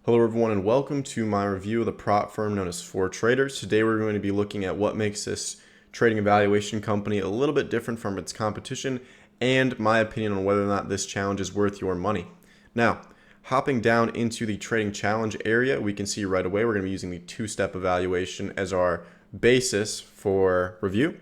Hello everyone and welcome to my review of the prop firm known as ForTraders. Today we're going to be looking at what makes this trading evaluation company a little bit different from its competition and my opinion on whether or not this challenge is worth your money. Now, hopping down into the trading challenge area, we can see right away we're going to be using the two-step evaluation as our basis for review.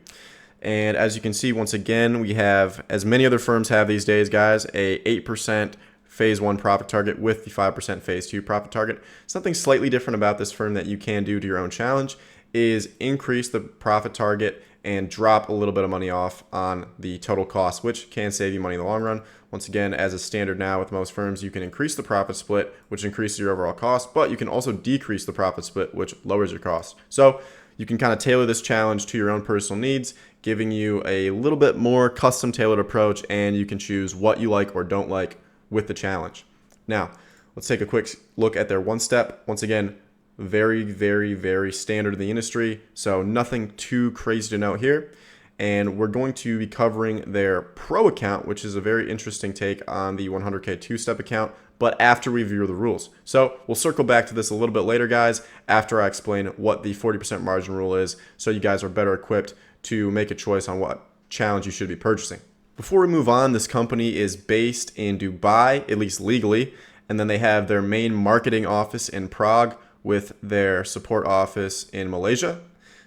And as you can see, once again, we have, as many other firms have these days, guys, a 8% phase 1 profit target with the 5% phase 2 profit target. Something slightly different about this firm that you can do to your own challenge is increase the profit target and drop a little bit of money off on the total cost, which can save you money in the long run. Once again, as a standard now with most firms, you can increase the profit split, which increases your overall cost, but you can also decrease the profit split, which lowers your cost. So you can kind of tailor this challenge to your own personal needs, giving you a little bit more custom tailored approach, and you can choose what you like or don't like with the challenge. Now, let's take a quick look at their one step. Once again, very, very, very standard in the industry, so nothing too crazy to note here. And we're going to be covering their pro account, which is a very interesting take on the 100K two-step account, but after we review the rules. So we'll circle back to this a little bit later, guys, after I explain what the 40% margin rule is, so you guys are better equipped to make a choice on what challenge you should be purchasing. Before we move on, this company is based in Dubai, at least legally, and then they have their main marketing office in Prague with their support office in Malaysia.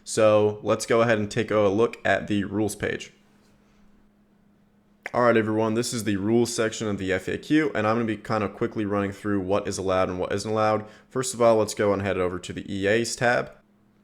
So let's go ahead and take a look at the rules page. All right, everyone, this is the rules section of the FAQ, and I'm going to be kind of quickly running through what is allowed and what isn't allowed. First of all, let's go and head over to the EAs tab.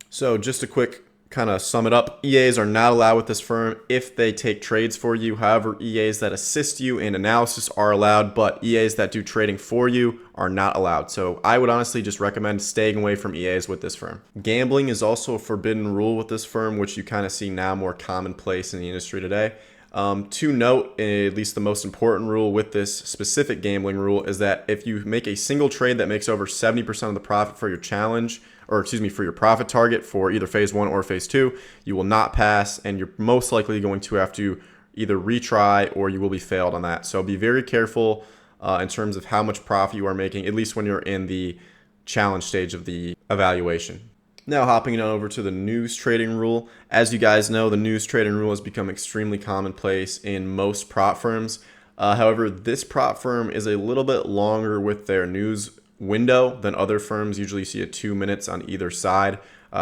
So just a quick kind of sum it up, EAs are not allowed with this firm if they take trades for you. However, EAs that assist you in analysis are allowed, but EAs that do trading for you are not allowed. So I would honestly just recommend staying away from EAs with this firm. Gambling is also a forbidden rule with this firm, which you kind of see now more commonplace in the industry today. To note, at least the most important rule with this specific gambling rule is that if you make a single trade that makes over 70% of the profit for your challenge, for your profit target for either phase 1 or phase 2, you will not pass, and you're most likely going to have to either retry or you will be failed on that. So be very careful in terms of how much profit you are making, at least when you're in the challenge stage of the evaluation. Now hopping on over to the news trading rule. As you guys know, the news trading rule has become extremely commonplace in most prop firms. However, this prop firm is a little bit longer with their news window than other firms. Usually you see it 2 minutes on either side.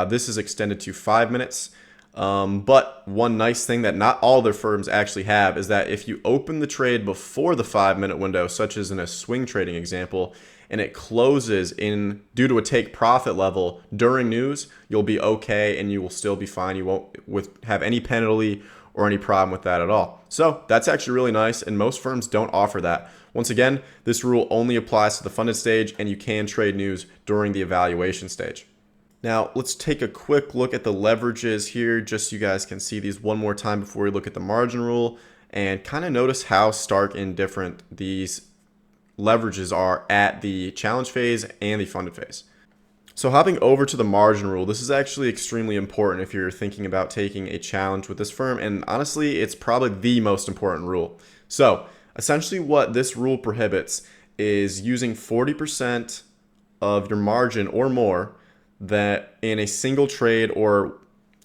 This is extended to 5 minutes. But one nice thing that not all their firms actually have is that if you open the trade before the 5-minute window, such as in a swing trading example, and it closes in due to a take profit level during news, you'll be okay and you will still be fine. You won't have any penalty or any problem with that at all. So that's actually really nice, and most firms don't offer that. Once again, this rule only applies to the funded stage, and you can trade news during the evaluation stage. Now, let's take a quick look at the leverages here, just so you guys can see these one more time before we look at the margin rule, and kind of notice how stark and different these leverages are at the challenge phase and the funded phase. So hopping over to the margin rule, this is actually extremely important if you're thinking about taking a challenge with this firm, and honestly, it's probably the most important rule. So essentially what this rule prohibits is using 40% of your margin or more that in a single trade, or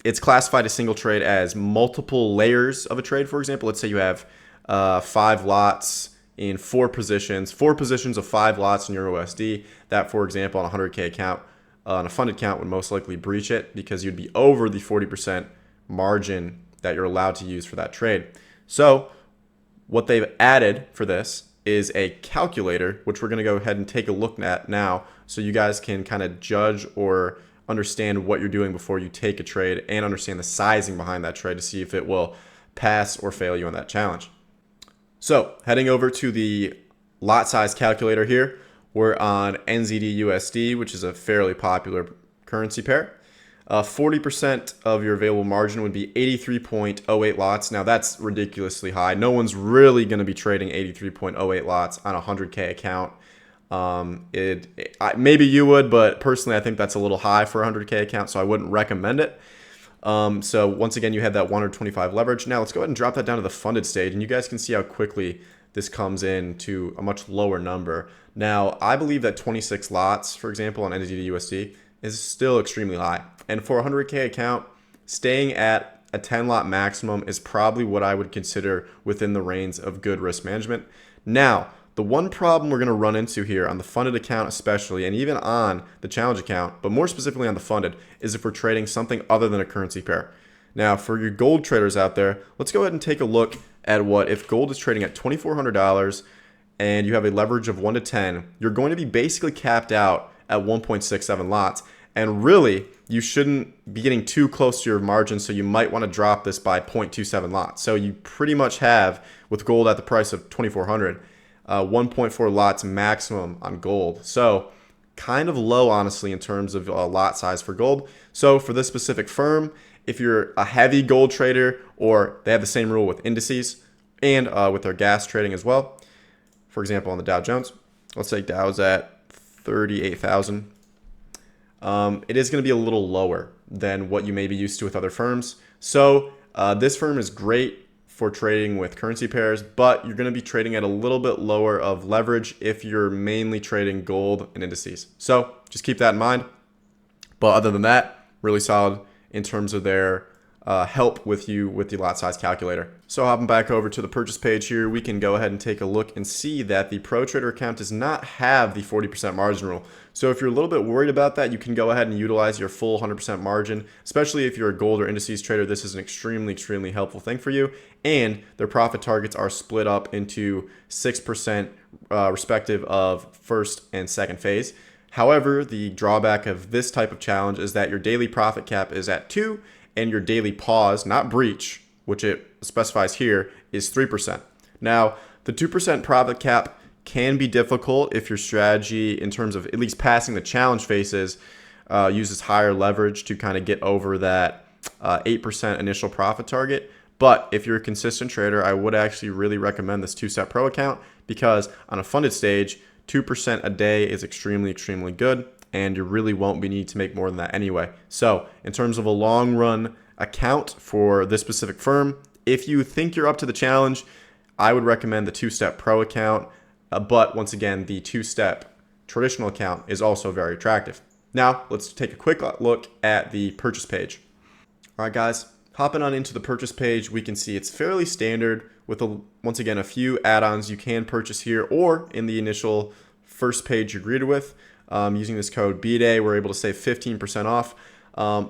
it's classified a single trade as multiple layers of a trade. For example, let's say you have 5 lots in 4 positions of 5 lots in Euro USD. That, for example, on a 100K account, on a funded account would most likely breach it because you'd be over the 40% margin that you're allowed to use for that trade. So what they've added for this is a calculator, which we're going to go ahead and take a look at now so you guys can kind of judge or understand what you're doing before you take a trade and understand the sizing behind that trade to see if it will pass or fail you on that challenge. So heading over to the lot size calculator here, we're on NZD USD, which is a fairly popular currency pair. 40% of your available margin would be 83.08 lots. Now that's ridiculously high. No one's really going to be trading 83.08 lots on a 100K account. Maybe you would, but personally I think that's a little high for a 100K account, so I wouldn't recommend it. So once again, you have that 125 leverage. Now let's go ahead and drop that down to the funded stage, and you guys can see how quickly this comes in to a much lower number. Now, I believe that 26 lots, for example, on NZD to USD is still extremely high. And for a 100K account, staying at a 10 lot maximum is probably what I would consider within the range of good risk management. Now, the one problem we're going to run into here on the funded account especially, and even on the challenge account, but more specifically on the funded, is if we're trading something other than a currency pair. Now, for your gold traders out there, let's go ahead and take a look at what if gold is trading at $2,400 and you have a leverage of 1 to 10, you're going to be basically capped out at 1.67 lots. And really, you shouldn't be getting too close to your margin, so you might want to drop this by 0.27 lots. So you pretty much have, with gold at the price of $2,400, 1.4 lots maximum on gold. So kind of low, honestly, in terms of lot size for gold. So for this specific firm, if you're a heavy gold trader, or they have the same rule with indices and with their gas trading as well, for example, on the Dow Jones, let's say Dow's at 38,000. It is going to be a little lower than what you may be used to with other firms. So this firm is great for trading with currency pairs, but you're going to be trading at a little bit lower of leverage if you're mainly trading gold and indices. So just keep that in mind. But other than that, really solid in terms of their help with you with the lot size calculator. So hopping back over to the purchase page here, we can go ahead and take a look and see that the Pro Trader account does not have the 40% margin rule. So if you're a little bit worried about that, you can go ahead and utilize your full 100% margin, especially if you're a gold or indices trader. This is an extremely helpful thing for you. And their profit targets are split up into 6% respective of first and second phase. However, the drawback of this type of challenge is that your daily profit cap is at 2, and your daily pause, not breach, which it specifies here, is 3%. Now, the 2% profit cap can be difficult if your strategy, in terms of at least passing the challenge phases, uses higher leverage to kind of get over that 8% initial profit target. But if you're a consistent trader, I would actually really recommend this 2-step pro account, because on a funded stage, 2% a day is extremely good, and you really won't be needing to make more than that anyway. So in terms of a long run account for this specific firm, if you think you're up to the challenge, I would recommend the 2-step pro account. But once again, the 2-step traditional account is also very attractive. Now let's take a quick look at the purchase page. All right, guys, hopping on into the purchase page, we can see it's fairly standard with once again a few add-ons you can purchase here or in the initial first page you're greeted with. Using this code BDAY, we're able to save 15% off.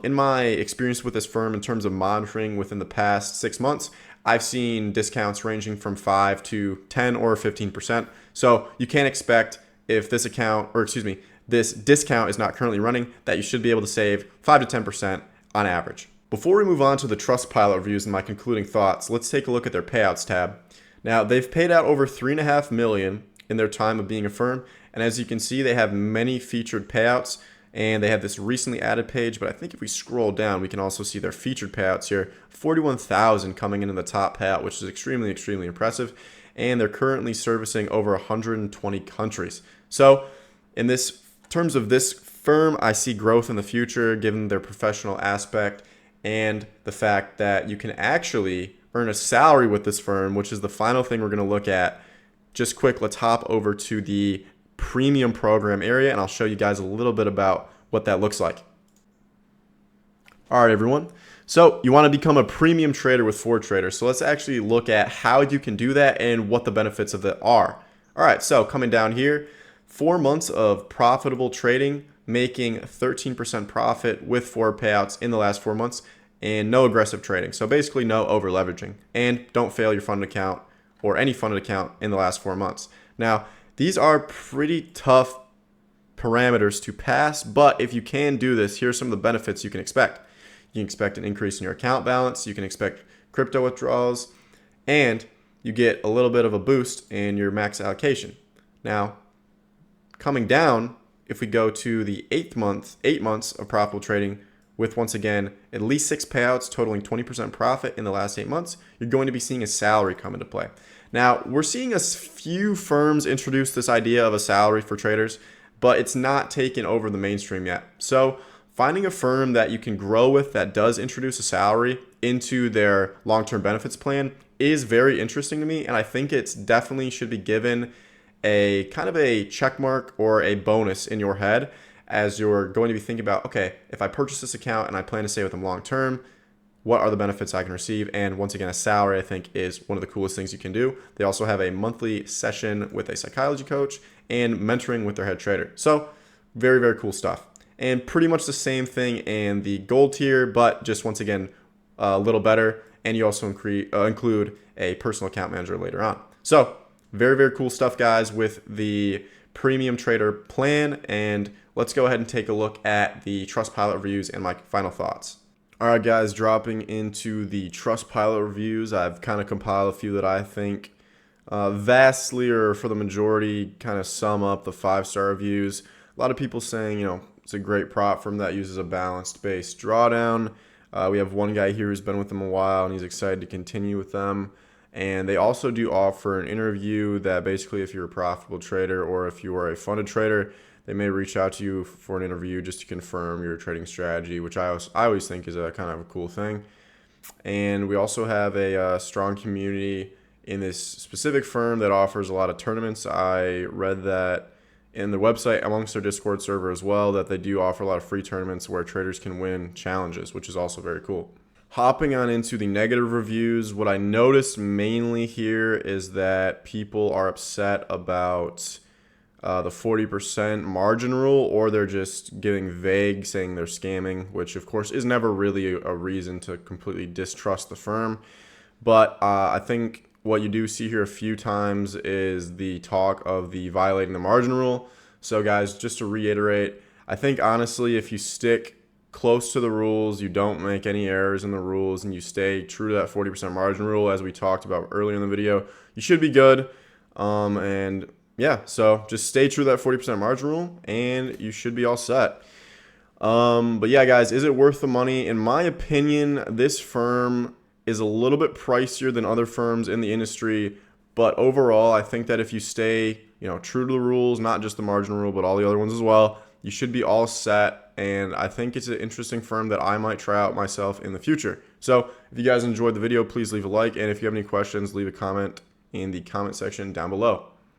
In my experience with this firm, in terms of monitoring within the past 6 months, I've seen discounts ranging from 5 to 10 or 15%. So you can expect, if this account, or excuse me, this discount is not currently running, that you should be able to save 5 to 10% on average. Before we move on to the TrustPilot reviews and my concluding thoughts, let's take a look at their payouts tab. Now, they've paid out over $3.5 million in their time of being a firm. And as you can see, they have many featured payouts, and they have this recently added page. But I think if we scroll down, we can also see their featured payouts here. 41,000 coming in the top payout, which is extremely impressive. And they're currently servicing over 120 countries. So in this terms of this firm, I see growth in the future, given their professional aspect and the fact that you can actually earn a salary with this firm, which is the final thing we're going to look at. Just quick, let's hop over to the premium program area, and I'll show you guys a little bit about what that looks like. All right, everyone. So you want to become a premium trader with ForTraders. So let's actually look at how you can do that and what the benefits of that are. All right, so coming down here, 4 months of profitable trading, making 13% profit with 4 payouts in the last 4 months, and no aggressive trading. So basically no over leveraging, and don't fail your funded account or any funded account in the last 4 months. Now, these are pretty tough parameters to pass, but if you can do this, here are some of the benefits you can expect. You can expect an increase in your account balance, you can expect crypto withdrawals, and you get a little bit of a boost in your max allocation. Now, coming down, if we go to the 8 months of profitable trading with, once again, at least 6 payouts totaling 20% profit in the last 8 months, you're going to be seeing a salary come into play. Now, we're seeing a few firms introduce this idea of a salary for traders, but it's not taken over the mainstream yet. So finding a firm that you can grow with that does introduce a salary into their long-term benefits plan is very interesting to me, and I think it's definitely should be given a kind of a check mark or a bonus in your head as you're going to be thinking about, okay, if I purchase this account and I plan to stay with them long term, what are the benefits I can receive? And once again, a salary, I think, is one of the coolest things you can do. They also have a monthly session with a psychology coach and mentoring with their head trader. So very, very cool stuff. And pretty much the same thing in the gold tier, but just once again, a little better. And you also include a personal account manager later on. So very, very cool stuff, guys, with the premium trader plan. And let's go ahead and take a look at the TrustPilot reviews and my final thoughts. All right, guys, dropping into the TrustPilot reviews, I've kind of compiled a few that I think vastly, or for the majority, kind of sum up the 5-star reviews. A lot of people saying, it's a great prop firm that uses a balanced base drawdown. We have one guy here who's been with them a while, and he's excited to continue with them. And they also do offer an interview that basically, if you're a profitable trader or if you are a funded trader, they may reach out to you for an interview just to confirm your trading strategy, which I always think is a kind of a cool thing. And we also have a strong community in this specific firm that offers a lot of tournaments. I read that in the website, amongst their Discord server as well, that they do offer a lot of free tournaments where traders can win challenges, which is also very cool. Hopping on into the negative reviews, what I noticed mainly here is that people are upset about the 40% margin rule, or they're just giving vague, saying they're scamming, which of course is never really a reason to completely distrust the firm. But I think what you do see here a few times is the talk of the violating the margin rule. So guys, just to reiterate, I think honestly, if you stick close to the rules, you don't make any errors in the rules, and you stay true to that 40% margin rule as we talked about earlier in the video, you should be good. And yeah, so just stay true to that 40% margin rule and you should be all set. But yeah, guys, is it worth the money? In my opinion, this firm is a little bit pricier than other firms in the industry, but overall, I think that if you stay, true to the rules, not just the margin rule, but all the other ones as well, you should be all set. And I think it's an interesting firm that I might try out myself in the future. So if you guys enjoyed the video, please leave a like. And if you have any questions, leave a comment in the comment section down below.